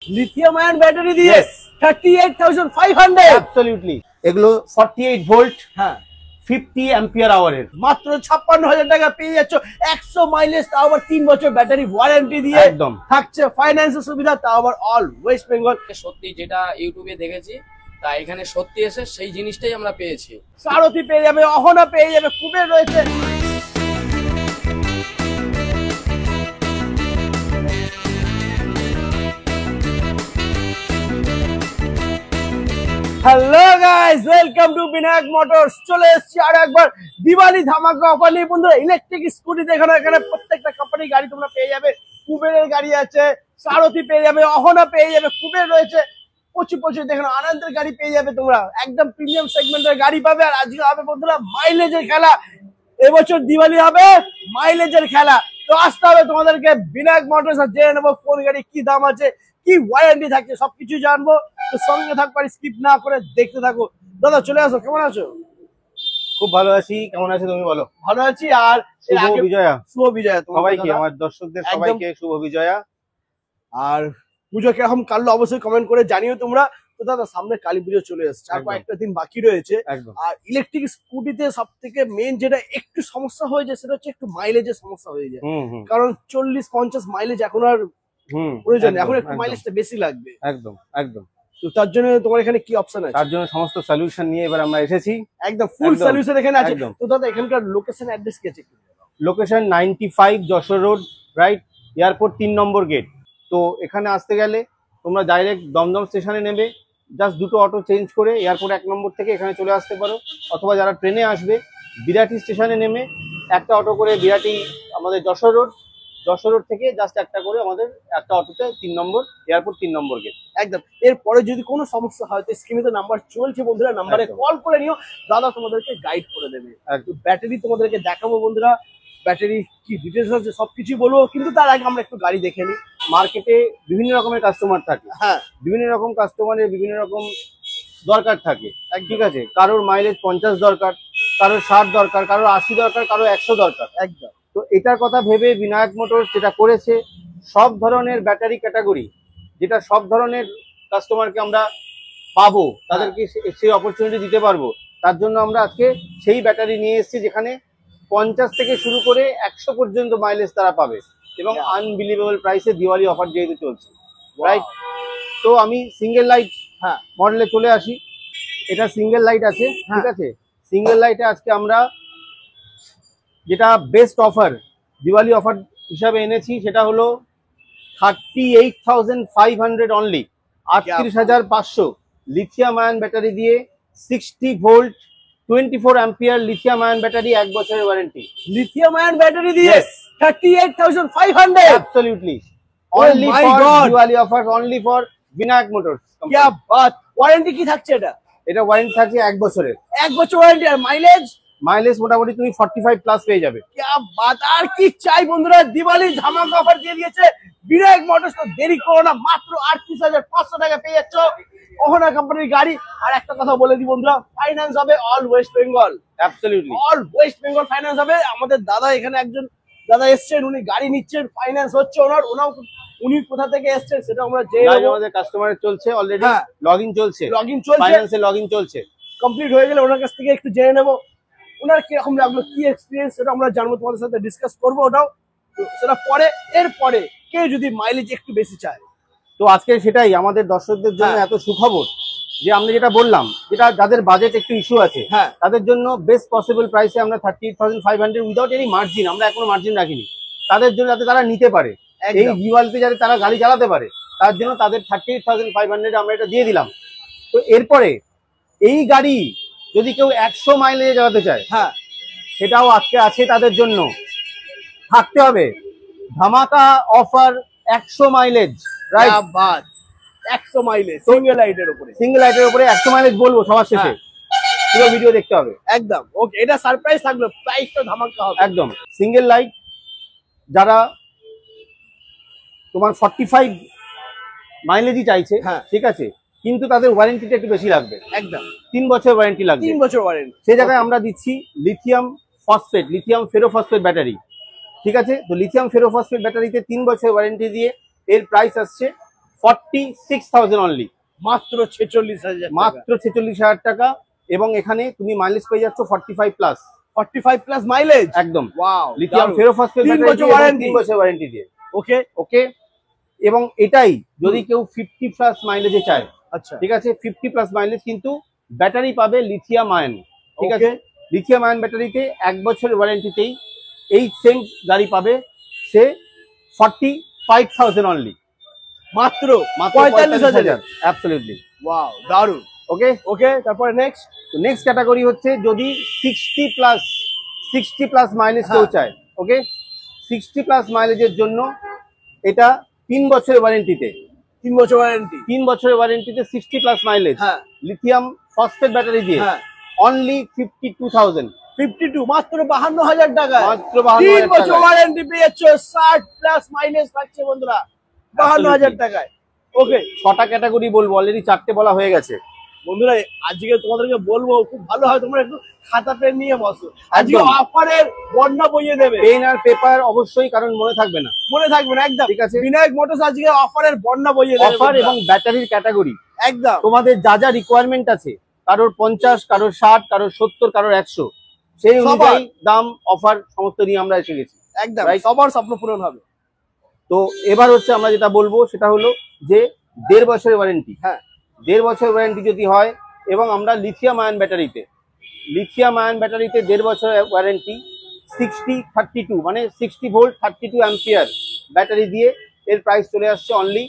Lithium ion battery দিয়ে 38,500 absolutely. এগুলো 48 volt, হ্যাঁ 50 অ্যাম্পিয়ার আওয়ারের, মাত্র 56,000 টাকা পেয়ে যাচ্ছ। 100 মাইলেজ, তাও আবার 3 বছর ব্যাটারি ওয়ারেন্টি দিয়ে একদম থাকছে, ফাইন্যান্সের সুবিধা, তাও আবার অল ওয়েস্ট বেঙ্গল। সত্যি যেটা ইউটিউবে দেখেছি তা এখানে সত্যি এসে সেই জিনিসটাই আমরা পেয়েছি। সারথি পেয়ে যাবে, অহনা পেয়ে যাবে, কুবের রয়েছে। Hello guys, welcome to Vinayak Motors. চলে এসেছি আর একবার দিওয়ালি ধামাকা অফার নিয়ে বন্ধুরা। ইলেকট্রিক স্কুটি দেখানো, এখানে প্রত্যেকটা কোম্পানির গাড়ি তোমরা পেয়ে যাবে। কুবেরের গাড়ি আছে, সারথি পেয়ে যাবে, অহনা পেয়ে যাবে, কুবের রয়েছে, প্রচুর দেখানো আনন্দের গাড়ি পেয়ে যাবে তোমরা। একদম প্রিমিয়াম সেগমেন্টের গাড়ি পাবে। আর আজকে হবে বন্ধুরা মাইলেজের খেলা। এবছর দিওয়ালি হবে মাইলেজের খেলা। তো আসতে হবে তোমাদেরকে বিনায়ক মোটরস, আর জেনে নেবো কোন গাড়ি কি দাম আছে, কি ওয়ারেন্টি থাকছে, সবকিছু জানবো। তো সঙ্গে থাকবো, স্কিপ না করে দেখতে থাকো। দাদা চলে আসো, কেমন আছো? খুব ভালো আছি। কেমন আছো তুমি বলো? ভালো আছি। আর শুভ বিজয়া শুভ বিজয়া সবাইকে, আমার দর্শকদের সবাইকে শুভ বিজয়া। আর পুজো কিরকম কাটলো অবশ্যই কমেন্ট করে জানিও তোমরা। তো দাদা সামনে কালী পুজো চলে এসেছে, আর কয়েকটা দিন বাকি রয়েছে। একদম। আর ইলেকট্রিক স্কুটিতে সব থেকে মেন যেটা একটু সমস্যা হয়ে যায় সেটা হচ্ছে একটু মাইলেজের সমস্যা হয়ে যায়। কারণ 40-50 মাইলেজ এখন আর প্রয়োজন নেই, এখন একটু মাইলেজটা বেশি লাগবে। একদম একদম। তো তার জন্য তোমার এখানে কি অপশন আছে? তার জন্য সমস্ত সলিউশন নিয়ে এবার আমরা এসেছি। একদম ফুল একদম, সলিউশন এখানে আছে। একদম। তো দাদা এখানকার লোকেশন অ্যাড্রেস কি আছে? Location 95 Jessore road, right, airport 3 number gate. তো এখানে আসতে গেলে তোমরা ডাইরেক্ট দমদম স্টেশনে নেবে, জাস্ট দুটো অটো চেঞ্জ করে এয়ারপোর্ট 1 নম্বর থেকে এখানে চলে আসতে পারো। অথবা যারা ট্রেনে আসবে বিরাটি স্টেশনে নেমে একটা অটো করে বিরাটি আমাদের যশোর রোড থেকে জাস্ট একটা করে আমাদের একটা অটোতে 3 নম্বর এয়ারপোর্ট 3 নম্বর গেট। একদম। এরপরে যদি কোনো সমস্যা হয় তো স্ক্রিনে তো নাম্বার চলছে বন্ধুরা, নাম্বারে একদম। কল করে নিও, দাদা তোমাদেরকে গাইড করে দেবে। একদম। ব্যাটারি তোমাদেরকে দেখাবো বন্ধুরা, ব্যাটারি কি ডিটেলস আছে সবকিছু বলবো, কিন্তু তার আগে আমরা একটু গাড়ি দেখে নিই। মার্কেটে বিভিন্ন রকমের কাস্টমার থাকে, হ্যাঁ বিভিন্ন রকম কাস্টমারের বিভিন্ন রকম দরকার থাকে, ঠিক আছে। কারোর মাইলেজ 50 দরকার, কারোর 60 দরকার, কারোর 80 দরকার, কারোর 100 দরকার। একদম। তো এটার কথা ভেবে বিনায়ক মোটরস যেটা করেছে, সব ধরনের ব্যাটারি ক্যাটাগরি, যেটা সব ধরনের কাস্টমারকে আমরা পাবো, তাদেরকে সেই অপরচুনিটি দিতে পারবো। তার জন্য আমরা আজকে সেই ব্যাটারি নিয়ে এসেছি যেখানে 50 থেকে শুরু করে 100 পর্যন্ত মাইলেজ তারা পাবে, এবং আনবিলিভেবল প্রাইসে দিওয়ালি অফার যেহেতু চলছে, রাইট। তো আমি সিঙ্গেল লাইট মডেলে চলে আসি। এটা সিঙ্গেল লাইট আছে, ঠিক আছে। সিঙ্গেল লাইটে আজকে আমরা যেটা বেস্ট অফার দিওয়ালি অফার হিসাবে এনেছি সেটা হলো 38,500 অনলি, 38,500 লিথিয়াম আয়ন ব্যাটারি দিয়ে 60 volt 24 ampere lithium ion battery, 1 বছরের ওয়ারেন্টি। লিথিয়াম আয়ন ব্যাটারি দিয়ে 38,500 absolutely, only for Diwali offer, only for Vinayak Motors. কি বাত! ওয়ারেন্টি কি থাকছে এটা? এটা ওয়ারেন্টি থাকছে 1 বছরের। 1 বছর ওয়ারেন্টি। আর মাইলেজ মোটামুটি তুমি 45 প্লাস পেয়ে যাবে। কি বাত! আর কি চাই বন্ধুরা, দিওয়ালি ধামাকা অফার দিয়ে দিয়েছে বিনায়ক মোটরস। তো দেরি করো না, মাত্র 38,500 টাকা পেয়ে যাচ্ছ অহনা কোম্পানির গাড়ি। আর একটা কথা বলে দিই বন্ধুরা, ফাইন্যান্স হবে all West Bengal. Absolutely all West Bengal finance হবে। আমাদের দাদা এখানে একজন দাদা এসছেন, উনি গাড়ি নিচ্ছেন, ফাইন্যান্স হচ্ছে ওনার। উনি কোথা থেকে এসছেন সেটা আমরা আমাদের কাস্টমারের চলছে অলরেডি, লগইন চলছে, ফাইন্যান্সে লগইন চলছে। কমপ্লিট হয়ে গেলে ওনার কাছ থেকে একটু জেনে নেবো ওনার কিরকম লাগলো, কি এক্সপিরিয়েন্স, সেটা আমরা জানবো, তোমাদের সাথে ডিসকাস করবো ওটাও। সেটা পরে। এরপরে কেউ যদি মাইলেজ একটু বেশি চায়, তো আজকে সেটাই আমাদের দর্শকদের জন্য এত সুখবর যে আমরা যেটা বললাম, যেটা যাদের বাজেট একটু ইস্যু আছে তাদের জন্য বেস্ট পসিবল প্রাইসে আমরা 38,500 উইদাউট এনি মার্জিন, আমরা এখনো মার্জিন রাখিনি, তাদের জন্য যাতে তারা নিতে পারে, এই দিওয়ালিতে যাতে তারা গাড়ি চালাতে পারে, তার জন্য তাদের 38,500 আমরা এটা দিয়ে দিলাম। তো এরপরে এই গাড়ি যদি কেউ 100 মাইলেজে চালাতে চায়, সেটাও আজকে আছে তাদের জন্য। থাকতে হবে ধামাকা offer 100 mileage, right. 100 mileage single লাইটের উপরে, 100 মাইলেজ বলবো সবার শেষে, পুরো ভিডিও দেখতে হবে। একদম ওকে, এটা সারপ্রাইজ থাকলো, প্রাইসটা ধামাকা হবে একদম। সিঙ্গেল লাইট যারা তোমার 45 মাইলেজই চাইছে, ঠিক আছে, কিন্তু তাদের ওয়ারেন্টিটা একটু বেশি লাগবে। একদম 3 বছর ওয়ারেন্টি লাগবে। 3 বছর ওয়ারেন্টি। সেই জায়গায় আমরা দিচ্ছি লিথিয়াম ফেরোফসফেট ব্যাটারি, ঠিক আছে। তো লিথিয়াম ফেরোফসফেট ব্যাটারিতে 3 বছর ওয়ারেন্টি দিয়ে এর প্রাইস আসছে 46,000 অনলি, মাত্র 46,000, মাত্র 46,000 টাকা। এবং এখানে তুমি মাইলেজ পেয়ে যাচ্ছ 45+, 45 প্লাস মাইলেজ। একদম ওয়াও, লিথিয়াম ফেরোফসফেট 3 বছর ওয়ারেন্টি। 3 বছর ওয়ারেন্টি দিয়ে। ওকে ওকে, এবং এটাই যদি কেউ 50+ মাইলেজে চায়, আচ্ছা, ঠিক আছে, 50+ মাইলেজ, কিন্তু ব্যাটারি পাবে লিথিয়াম আয়ন, ঠিক আছে। লিথিয়াম আয়ন ব্যাটারিতে 1 বছরের ওয়ারেন্টিতেই এই সেম গাড়ি পাবে সে 45,000 অনলি, মাত্র মাত্র 45,000। অ্যাবসলিউটলি। ওয়াও, দারুন। ওকে, ওকে, তারপরে নেক্সট। তো নেক্সট ক্যাটাগরি হচ্ছে যদি 60+ মাইলেজ কেউ হ্যাঁ। চায়। ওকে, 60+ মাইলেজের জন্য এটা 3 বছরের ওয়ারেন্টিতে, 3 বছর ওয়ারেন্টি। 3 বছরের ওয়ারেন্টিতে 60+ মাইলেজ, হ্যাঁ লিথিয়াম ফসফেট ব্যাটারি দিয়ে হ্যাঁ, অনলি 52,000, 52, মাত্র 52,000 টাকা। মাত্র 3 52,000 বছর টাকায়। ওয়ারেন্টি পেয়ে যাচ্ছ, 60 প্লাস মাইলেজ থাকছে বন্ধুরা 52,000 টাকায়। ওকে 6টা ক্যাটাগরি বলবো, অলরেডি 4টে বলা হয়ে গেছে। বন্ধুরা, আজকে তোমাদেরকে বলবো, খুব ভালো হয় তোমরা একটু খাতা পেন নিয়ে বসো, আজকে একদম। অফারের বন্যা বইয়ে দেবে। পেন আর পেপার অবশ্যই, কারণ মনে থাকবে না। মনে থাকবে না একদম। ঠিক আছে। বিনায়ক মোটরস আজকে অফারের বন্যা বইয়ে দেবে অফার বন্ধুরা। এবং ব্যাটারির ক্যাটাগরি একদম তোমাদের যা যা রিকোয়ারমেন্ট আছে, কারোর 50, কারোর 60, কারোর 70, কারোর 100, সেই সবার। অনুযায়ী দাম অফার সমস্ত নিয়ে আমরা এসে গেছি। একদম, Right? সবার স্বপ্ন পূরণ হবে। তো এবার হচ্ছে আমরা যেটা বলবো সেটা হলো যে 1.5 বছরের ওয়ারেন্টি। হ্যাঁ 1.5 বছরের ওয়ারেন্টি যদি হয়, এবং আমরা লিথিয়াম আয়ন ব্যাটারিতে 1.5 বছরের ওয়ারেন্টি, 60-32 মানে 60 ভোল্ট 32 অ্যাম্পিয়ার ব্যাটারি দিয়ে এর প্রাইস চলে আসছে অনলি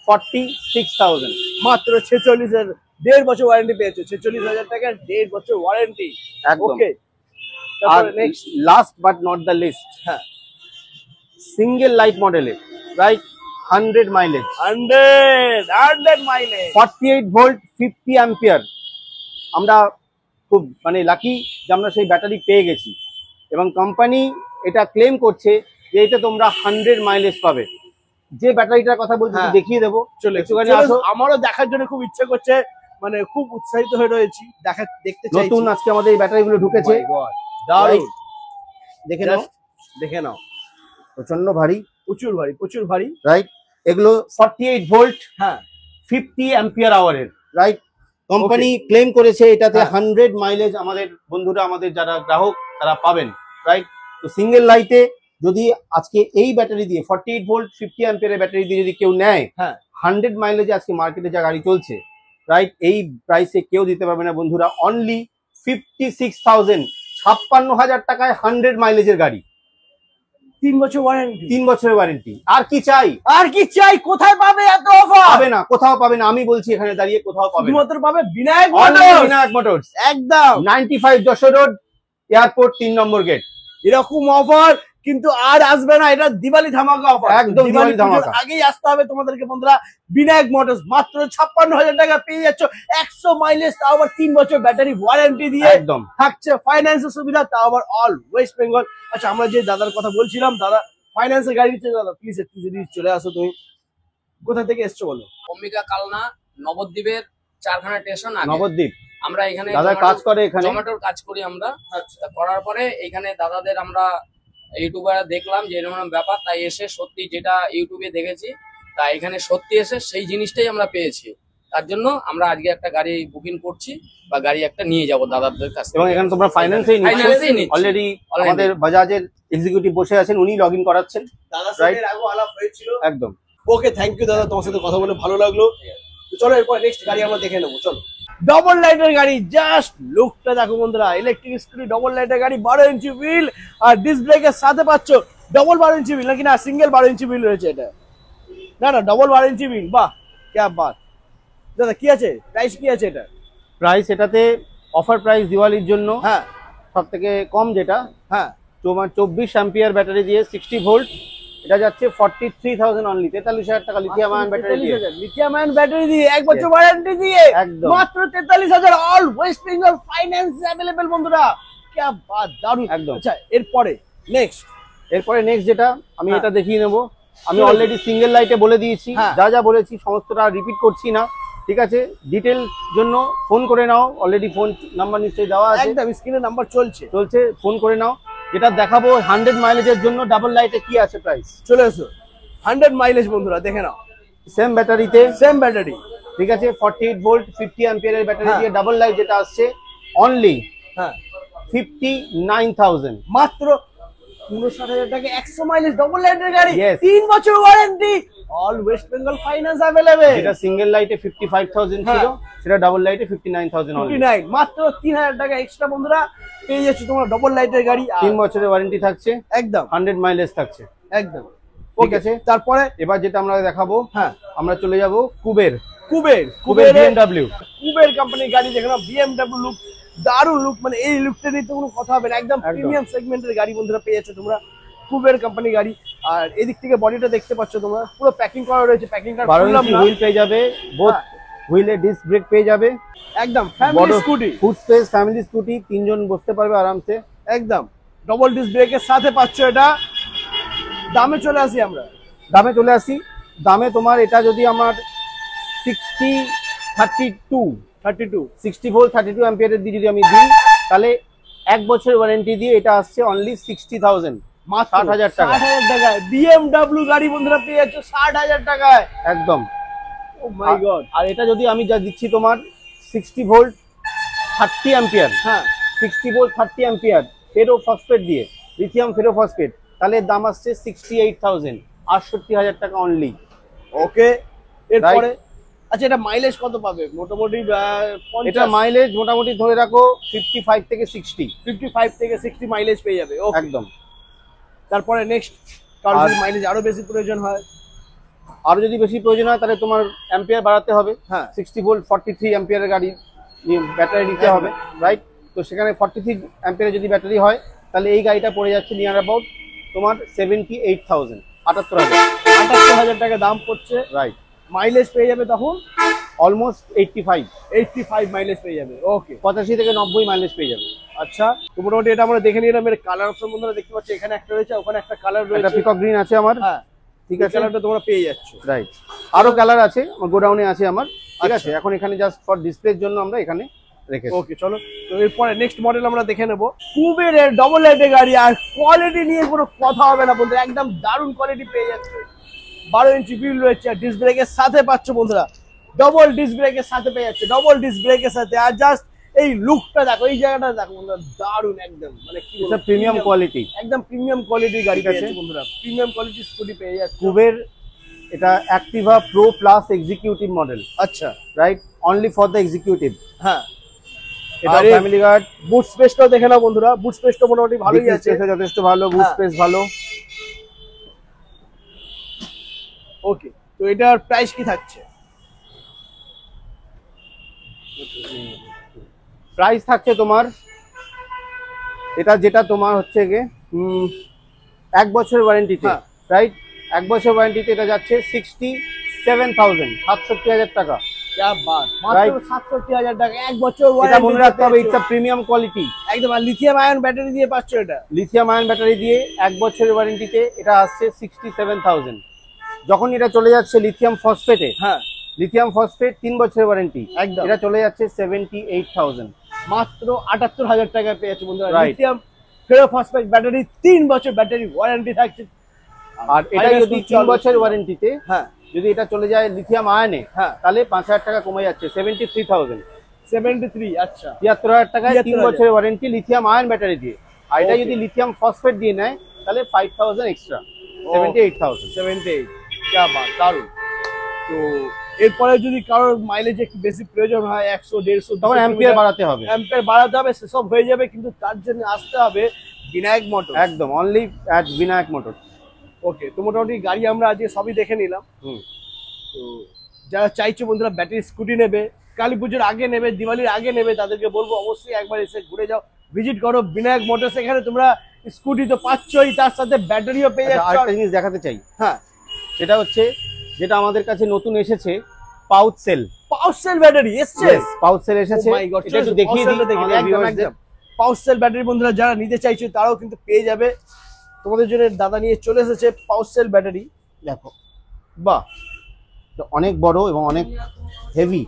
46,000। মাত্র 46,000, 1.5 বছর ওয়ারেন্টি পেয়েছো, 46,000 টাকার 1.5 বছর ওয়ারেন্টি। একদম। ওকে, আর তারপরে next. Last but not the least, হ্যাঁ, সিঙ্গেল লাইট মডেলের, right, 100 mileage, 100 mileage. 48 volt 50 ampere. আমরা খুব মানে লাকি যে আমরা সেই ব্যাটারি পেয়ে গেছি, এবং কোম্পানি এটা ক্লেম করছে যে এটা তোমরা 100 মাইলেজ পাবে। যে ব্যাটারিটার কথা বলছি হ্যাঁ। দেখিয়ে দেবো, চলে একটুখানি চলে আসো। আমারও দেখার জন্য খুব ইচ্ছে করছে, মানে খুব উৎসাহিত হয়ে রয়েছি, দেখতে চাইছি। নতুন আজকে আমাদের এই ব্যাটারিগুলো ঢুকেছে, My God, দারুণ। দেখে নাও, Just দেখে নাও, প্রচন্ড ভারী, প্রচুর ভারী, প্রচুর ভারী। রাইট। এগুলো 48 ভোল্ট হ্যাঁ 50 অ্যাম্পিয়ার আওয়ারের, রাইট। কোম্পানি ক্লেম করেছে এটাতে হ্যাঁ। 100 মাইলেজ আমাদের বন্ধুরা, আমাদের যারা গ্রাহক তারা পাবেন, রাইট। তো সিঙ্গেল লাইটে যদি আজকে এই ব্যাটারি দিয়ে 48 ভোল্ট 50 অ্যাম্পিয়ারের ব্যাটারি দিয়ে যদি কেউ নেয়, হ্যাঁ 100 মাইলেজে আজকে মার্কেটে যা গাড়ি চলছে, রাইট, এই প্রাইসে কেউ দিতে পারবে না বন্ধুরা। অনলি 56,000, 56,000 টাকায় 100 মাইলেজের গাড়ি, 3 বছর ওয়ারেন্টি। 3 বছরের ওয়ারেন্টি। আর কি চাই? আর কি চাই? কোথায় পাবে এত অফার? পাবে না, কোথাও পাবে না, আমি বলছি এখানে দাঁড়িয়ে কোথাও পাবে না। শুধুমাত্র পাবে Vinayak Only Motors. Vinayak Motors, একদম 95 Jessore road, airport 3 number gate. এরকম অফার কিন্তু আর আসবে না, এটা দিওয়ালি ধামাকা অফার। একদম দিওয়ালি ধামাকা। আগেই আসতে হবে তোমাদেরকে বন্ধুরা। বিনায়ক মোটরস মাত্র 56,000 টাকা পেয়ে যাচ্ছ, 100 মাইলেজ, তাও আবার 3 বছর ব্যাটারি ওয়ারেন্টি দিয়ে একদম থাকছে, ফাইন্যান্সের সুবিধা, তাও আবার অল ওয়েস্ট বেঙ্গল। আচ্ছা, আমরা যে দাদার কথা বলছিলাম, দাদা ফাইন্যান্সের গাড়ি দিচ্ছে। দাদা প্লিজ একটু যদি চলে আসো, তুমি কোথা থেকে এসছো বলো? অম্বিকা কালনা নবদ্বীপের 4খানা স্টেশন আগে নবদ্বীপ। আমরা এখানে দাদা কাজ করে এখানে, জোম্যাটোর কাজ করি আমরা। তা করার পরে এখানে দাদাদের আমরা ইউটিউবে দেখলাম যে এরকম ব্যাপার, তাই এসে সত্যি যেটা ইউটিউবে দেখেছি, তাই এখানে সত্যি এসে সেই জিনিসটাই আমরা পেয়েছি। তার জন্য আমরা আজকে একটা গাড়ি বুকিং করছি, বা গাড়ি একটা নিয়ে যাব দাদাদের কাছ থেকে। এবং এখানে তোমরা ফাইন্যান্সেই ফাইন্যান্সেই নিচ্ছি। অলরেডি আমাদের বাজাজের এক্সিকিউটিভ বসে আছেন, উনি লগ ইন করাচ্ছেন। দাদার Right. সাথে আগেও আলাপ হয়েছিল। একদম। ওকে, থ্যাংক ইউ দাদা, তোমার সাথে কথা বলে ভালো লাগলো। তো চলো এরপর নেক্সট গাড়ি আমরা দেখে নেবো। চলো, ডবল লাইটের গাড়ি, জাস্ট লুকটা দেখো বন্ধুরা। ইলেকট্রিক স্কুটি, ডবল লাইটের গাড়ি, 12 ইঞ্চি হুইল আর ডিস্ক ব্রেকের সাথে পাচ্ছ ডবল 12 ইঞ্চি হুইল, নাকি না সিঙ্গেল 12 ইঞ্চি হুইল রয়েছে এটা? না না, ডবল 12 ইঞ্চি হুইল। বাহ, ক্যা বাত। দাদা কি আছে, প্রাইস কি আছে এটা? প্রাইস এটাতে অফার প্রাইস দিওয়ালির জন্য হ্যাঁ সব থেকে কম, যেটা হ্যাঁ, তোমার 24 অ্যাম্পিয়ার ব্যাটারি দিয়ে 60 ভোল্ট, এটা যাচ্ছে 43,000 অনলি, 43,000 টাকা লিথিয়াম আয়ন ব্যাটারি দিয়ে। লিথিয়াম আয়ন ব্যাটারি দিয়ে 1 বছর ওয়ারেন্টি দিয়ে একদম। মাত্র 43,000, all West Bengal finance available বন্ধুরা। ক্যা বাত, দারুণ একদম। আচ্ছা, এরপরে নেক্সট। এরপরে নেক্সট যেটা আমি হ্যাঁ। এটা দেখিয়ে নেবো, আমি ঠিক আছে। অলরেডি সিঙ্গেল লাইটে বলে দিয়েছি, হ্যাঁ। যা যা বলেছি সমস্তটা রিপিট করছি না, ঠিক আছে। ডিটেল জন্য ফোন করে নাও, অলরেডি ফোন নাম্বার নিশ্চয়ই দেওয়া আছে, একদম স্ক্রিনে নাম্বার চলছে। ফোন করে নাও। যেটা দেখাবো 100 মাইলেজের জন্য ডাবল লাইটে কি আছে প্রাইস। চলে এসো, 100 মাইলেজ বন্ধুরা দেখে নাও। সেম ব্যাটারিতে, সেম ব্যাটারি, ঠিক আছে, 48 ভোল্ট 50 অ্যাম্পিয়ারের ব্যাটারি হ্যাঁ। দিয়ে ডাবল লাইট যেটা আসছে অনলি হ্যাঁ 59,000। মাত্র 59,000 টাকা 100 মাইলেজ ডবল লাইটের গাড়ি, Yes. 3 বছর warranty, all West Bengal finance available. যেটা সিঙ্গেল লাইটে 55,000 ছিল, হ্যাঁ। সেটা ডাবল লাইটে 59,000 অনলি। 59 মাত্র 3,000 টাকা এক্সট্রা বন্ধুরা পেয়ে যাচ্ছে তোমরা ডবল লাইটের গাড়ি। 3 বছরের ওয়ারেন্টি থাকছে, একদম 100 মাইলেজ থাকছে। একদম ঠিক ঠিক আছে। আছে। তারপরে এবার যেটা আমরা দেখাবো, হ্যাঁ আমরা চলে যাব কুবের। কুবের, কুবের কুবের BMW। কুবের কোম্পানির গাড়ি যেখানে BMW লুক, দারুণ লুক, মানে এই লুকটা নিয়ে তো কোনো কথা হবে না, একদম একদম। প্রিমিয়াম সেগমেন্টের গাড়ি বন্ধুরা পেয়ে যাচ্ছে তোমরা কুবের কোম্পানি গাড়ি। আর এদিক থেকে বডিটা দেখতে পাচ্ছ তোমরা, পুরো প্যাকিং করা রয়েছে, প্যাকিং কার্ড 12 খুললাম ইঞ্চি না, হুইল পেয়ে যাবে, বোথ হুইলে ডিস্ক ব্রেক পেয়ে যাবে, একদম family scooty, food space family scooty, 3 জন বসতে পারবে আরামসে। একদম ডবল ডিস্ক ব্রেকের সাথে পাচ্ছ এটা। দামে চলে আসি আমরা, দামে চলে আসি, দামে তোমার এটা যদি আমার 32 60 ভোল্ট 32 অ্যাম্পিয়ারের দিয়ে যদি আমি দিই, তাহলে 1 বছরের ওয়ারেন্টি দিয়ে এটা আসছে অনলি 60,000, মাত্র 60,000 টাকা। 60,000 টাকায় BMW গাড়ি বন্ধুরা পেয়ে যাচ্ছে 60,000 টাকায়। একদম। ও মাই গড। আর এটা যদি আমি যা দিচ্ছি তোমার 60 ভোল্ট 30 অ্যাম্পিয়ার, হ্যাঁ 60 ভোল্ট 30 অ্যাম্পিয়ার ফেরো ফসফেট দিয়ে, লিথিয়াম ফেরো ফসফেট, তাহলে দাম আসছে 68,000, 68,000 টাকা অনলি। ওকে। এরপরে আচ্ছা এটা মাইলেজ কত পাবে মোটামুটি? এটা মাইলেজ মোটামুটি ধরে রাখো 55 থেকে 60। 55 থেকে 60 মাইলেজ পেয়ে যাবে। ওকে। একদম। তারপরে নেক্সট, কারণ আর- যদি মাইলেজ আরো বেশি প্রয়োজন হয়, আরো যদি বেশি প্রয়োজন হয় তাহলে তোমার অ্যাম্পিয়ার বাড়াতে হবে। হ্যাঁ 60 ভোল্ট 43 অ্যাম্পিয়ারের গাড়ি ব্যাটারি নিতে হবে, রাইট? তো সেখানে 43 অ্যাম্পিয়ারের যদি ব্যাটারি হয়, তাহলে এই গাড়িটা পড়ে যাচ্ছে নিয়ার অ্যাবাউট তোমার 78,000, 78,000, 78,000 টাকা দাম পড়ছে। রাইট। মাইলেজ পেয়ে যাবে তখন অলমোস্ট 85, 85 মাইলেজ পেয়ে যাবে। ওকে 85 থেকে 90 মাইলেজ পেয়ে যাবে। আচ্ছা, তো মোটামুটি এটা আমরা দেখে নিলাম। এর কালার অপশন বন্ধুরা দেখতে পাচ্ছি, এখানে একটা রয়েছে, ওখানে একটা কালার এটা রয়েছে। পিকক গ্রিন আছে আমার, হ্যাঁ ঠিক এই আছে, কালারটা তোমরা পেয়ে যাচ্ছ। রাইট। আরো কালার আছে, আমার গোডাউনে আছে আমার, ঠিক আচ্ছা। আছে। এখন এখানে জাস্ট ফর ডিসপ্লের জন্য আমরা এখানে রেখেছি। ওকে চলো, তো এরপরে নেক্সট মডেল আমরা দেখে নেব। কুবেরের ডবল লাইটের গাড়ি, আর কোয়ালিটি নিয়ে কোনো কথা হবে না বন্ধুরা, একদম দারুণ কোয়ালিটি পেয়ে যাচ্ছে। 12 ইঞ্চি হুইল রয়েছে, আর ডিস্ক ব্রেকের সাথে পাচ্ছ বন্ধুরা, ডবল ডিস্ক ব্রেকের সাথে পেয়ে যাচ্ছে, ডবল ডিস্ক ব্রেকের সাথে। আর জাস্ট এই লুকটা দেখো, এই জায়গাটা দেখো বন্ধুরা, দারুণ একদম, মানে কি এটা প্রিমিয়াম কোয়ালিটি, একদম প্রিমিয়াম কোয়ালিটির গাড়ি ঠিক পেয়ে আছে। যাচ্ছে বন্ধুরা, প্রিমিয়াম কোয়ালিটির স্কুটি পেয়ে যাচ্ছে। কুবের, এটা Activa pro plus executive model, আচ্ছা right, only for the executive. হ্যাঁ, এটা আরে, ফ্যামিলি গার্ড, বুট স্পেসটাও দেখে নাও বন্ধুরা, বুট স্পেসটা মোটামুটি ভালোই আছে। যথেষ্ট ভালো, বুট হ্যাঁ। স্পেস ভালো। ওকে, তো এটার প্রাইস কি থাকছে? প্রাইস থাকছে তোমার, এটা যেটা তোমার হচ্ছে গিয়ে 1 বছরের ওয়ারেন্টিতে, হ্যাঁ। রাইট, 1 বছর ওয়ারেন্টিতে এটা যাচ্ছে 67,000, 67,000 টাকা। क्या बात, মাত্র Right. 67,000 টাকা 1 বছর এটা ওয়ারেন্টি। মনে রাখতে হবে, ইটস আ প্রিমিয়াম কোয়ালিটি। একদম, আর লিথিয়াম আয়ন ব্যাটারি দিয়ে পাচ্ছ এটা। লিথিয়াম আয়ন ব্যাটারি দিয়ে 1 বছরের ওয়ারেন্টিতে এটা আসছে 67,000। যখন এটা চলে যাচ্ছে লিথিয়াম ফসফেটে, হ্যাঁ লিথিয়াম ফসফেট 3 বছরের ওয়ারেন্টি, একদম। এটা চলে যাচ্ছে 78,000। মাত্র 78,000 টাকায় পেয়ে যাচ্ছে বন্ধুরা, Right. লিথিয়াম ফেরোফসফেট ব্যাটারি, 3 বছর ব্যাটারি ওয়ারেন্টি থাকছে। আর এটা Finance যদি করতে 3 হবে। বছরের ওয়ারেন্টিতে হ্যাঁ যদি এটা চলে যায় লিথিয়াম আয়নে, হ্যাঁ তাহলে 5,000 টাকা কমে যাচ্ছে, 73,000। 73। আচ্ছা 73,000 টাকায় 3 73,000 বছরের ওয়ারেন্টি লিথিয়াম আয়ন ব্যাটারি দিয়ে। আর এটা Okay. যদি লিথিয়াম ফসফেট দিয়ে নেয়, তাহলে 5,000 এক্সট্রা, 78,000। 78। क्या बात, দারুণ। তো এরপরে যদি কারোর মাইলেজ একটু বেশি প্রয়োজন হয়, 100-150, তখন অ্যাম্পিয়ার বাড়াতে হবে, অ্যাম্পিয়ার বাড়াতে হবে, সেসব হয়ে যাবে, কিন্তু তার জন্য আসতে হবে বিনায়ক মোটর। একদম অনলি অ্যাট বিনায়ক মোটর। ওকে, তো মোটামুটি গাড়ি আমরা আজকে সবই দেখে নিলাম। তো যারা চাইছে বন্ধুরা ব্যাটারি স্কুটি নেবে, কালী পুজোর আগে নেবে, দিওয়ালির আগে নেবে, তাদেরকে বলবো অবশ্যই একবার এসে ঘুরে যাও, ভিজিট করো বিনায়ক মোটরস। এখানে তোমরা স্কুটি তো পাচ্ছই, তার সাথে ব্যাটারিও পেয়ে আচ্ছা, যাচ্ছ। আরেকটা জিনিস দেখাতে চাই, হ্যাঁ, সেটা হচ্ছে যেটা আমাদের কাছে নতুন এসেছে, পাউচ সেল। পাওয়ার সেল ব্যাটারি এসছে। পাউচ সেল এসেছে, Oh my God, এটা একটু চলো, দেখিয়ে power দিই cell টা দেখে আমাদের নিই, একদম, viewers দের। একদম। পাওয়ার সেল ব্যাটারি বন্ধুরা যারা নিতে চাইছো তারাও কিন্তু পেয়ে যাবে। তোমাদের জন্য দাদা নিয়ে চলে এসেছে পাওয়ার সেল ব্যাটারি। দেখো, বাহ, এটা অনেক বড় এবং অনেক হেভি,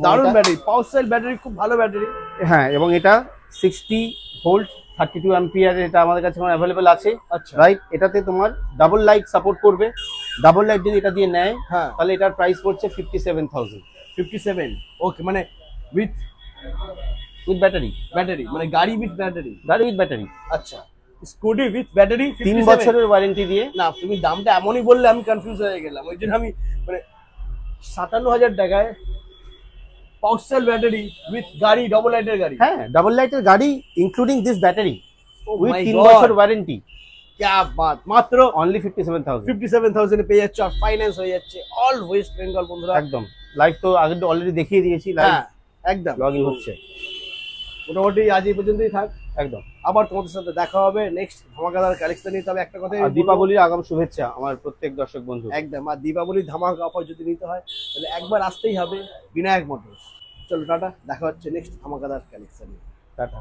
দারুণ ব্যাটারি, পাওয়ার সেল ব্যাটারি, খুব ভালো ব্যাটারি। হ্যাঁ, এবং এটা 60 ভোল্ট 32 অ্যাম্পিয়ার, এটা আমাদের কাছে এখন অ্যাভেলেবেল আছে। আচ্ছা রাইট, এটাতে তোমার ডাবল লাইট সাপোর্ট করবে। ডাবল লাইট যদি এটা দিয়ে নেয় হ্যাঁ তাহলে এটার প্রাইস পড়ছে 57,000 57 ওকে, মানে উইথ উইথ ব্যাটারি। ব্যাটারি, মানে গাড়ি উইথ ব্যাটারি। গাড়ি উইথ ব্যাটারি, আচ্ছা স্কুটি উইথ ব্যাটারি 3 বছরের ওয়ারেন্টি দিয়ে। না তুমি দামটা এমনই বললে আমি কনফিউজ হয়ে গেলাম, ওই জন্য আমি মানে 57,000 টাকায় পাওয়ারসেল ব্যাটারি উইথ গাড়ি, ডবল লাইটের গাড়ি। হ্যাঁ, ডাবল লাইটের গাড়ি including this battery Oh with my 3 God! বছর ওয়ারেন্টি, क्या बात, মাত্র অনলি 57,000। 57,000 এ পেয়ে যাচ্ছে, আর ফাইন্যান্স হয়ে যাচ্ছে অল ওয়েস্ট বেঙ্গল বন্ধুরা। একদম লাইভ তো আগে অলরেডি দেখিয়ে দিয়েছি, লাইভ হ্যাঁ একদম লগ ইন হচ্ছে। মোটামুটি আজ এই পর্যন্তই থাক, একদম। আবার তোমাদের সাথে দেখা হবে নেক্সট ধামাকাদার কালেকশন নিয়ে। তবে একটা কথা আর দীপাবলির আগাম শুভেচ্ছা আমার প্রত্যেক দর্শক বন্ধু। একদম, আর দীপাবলির ধামাকা অফার যদি নিতে হয় তাহলে একবার আসতেই হবে বিনায়ক মোটরস। চলো টাটা, দেখা হচ্ছে নেক্সট ধামাকাদার কালেকশন নিয়ে। টাটা।